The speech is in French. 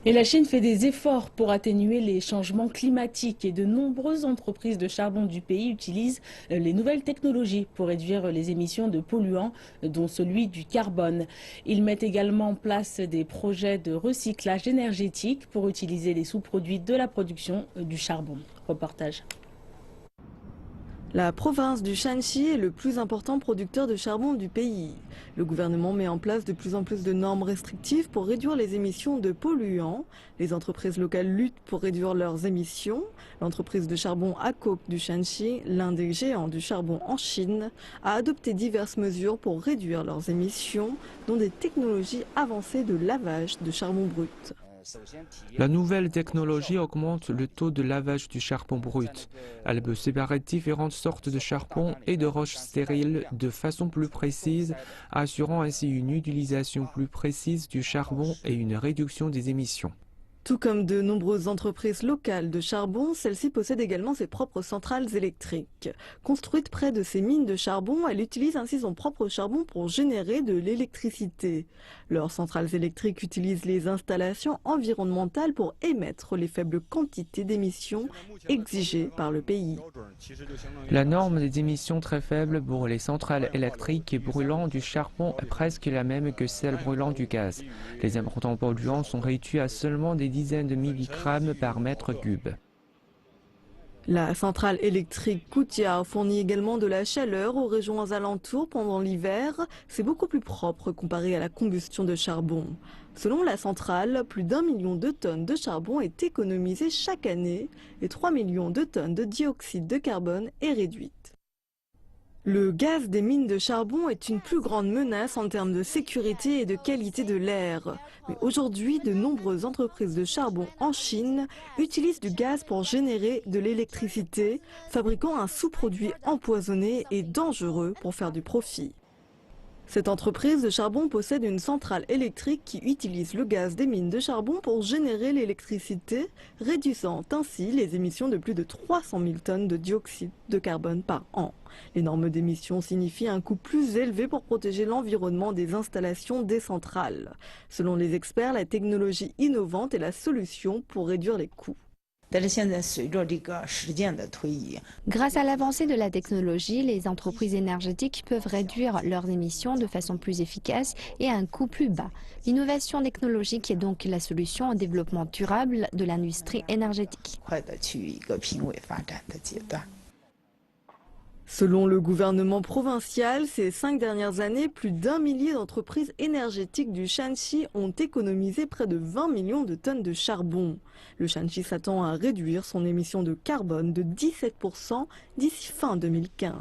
Et la Chine fait des efforts pour atténuer les changements climatiques et de nombreuses entreprises de charbon du pays utilisent les nouvelles technologies pour réduire les émissions de polluants, dont celui du carbone. Ils mettent également en place des projets de recyclage énergétique pour utiliser les sous-produits de la production du charbon. Reportage. La province du Shanxi est le plus important producteur de charbon du pays. Le gouvernement met en place de plus en plus de normes restrictives pour réduire les émissions de polluants. Les entreprises locales luttent pour réduire leurs émissions. L'entreprise de charbon ACOC du Shanxi, l'un des géants du charbon en Chine, a adopté diverses mesures pour réduire leurs émissions, dont des technologies avancées de lavage de charbon brut. La nouvelle technologie augmente le taux de lavage du charbon brut. Elle peut séparer différentes sortes de charbon et de roches stériles de façon plus précise, assurant ainsi une utilisation plus précise du charbon et une réduction des émissions. Tout comme de nombreuses entreprises locales de charbon, celle-ci possède également ses propres centrales électriques. Construite près de ces mines de charbon, elle utilise ainsi son propre charbon pour générer de l'électricité. Leurs centrales électriques utilisent les installations environnementales pour émettre les faibles quantités d'émissions exigées par le pays. La norme des émissions très faibles pour les centrales électriques brûlant du charbon est presque la même que celle brûlant du gaz. Les importants polluants sont réduits à seulement des dizaines de milligrammes par mètre cube. La centrale électrique Kutia fournit également de la chaleur aux régions alentours pendant l'hiver. C'est beaucoup plus propre comparé à la combustion de charbon. Selon la centrale, plus d'1 million de tonnes de charbon est économisé chaque année et 3 millions de tonnes de dioxyde de carbone est réduite. Le gaz des mines de charbon est une plus grande menace en termes de sécurité et de qualité de l'air. Mais aujourd'hui, de nombreuses entreprises de charbon en Chine utilisent du gaz pour générer de l'électricité, fabriquant un sous-produit empoisonné et dangereux pour faire du profit. Cette entreprise de charbon possède une centrale électrique qui utilise le gaz des mines de charbon pour générer l'électricité, réduisant ainsi les émissions de plus de 300 000 tonnes de dioxyde de carbone par an. Les normes d'émissions signifient un coût plus élevé pour protéger l'environnement des installations des centrales. Selon les experts, la technologie innovante est la solution pour réduire les coûts. Grâce à l'avancée de la technologie, les entreprises énergétiques peuvent réduire leurs émissions de façon plus efficace et à un coût plus bas. L'innovation technologique est donc la solution au développement durable de l'industrie énergétique. Selon le gouvernement provincial, ces 5 dernières années, plus d'1 millier d'entreprises énergétiques du Shanxi ont économisé près de 20 millions de tonnes de charbon. Le Shanxi s'attend à réduire son émission de carbone de 17% d'ici fin 2015.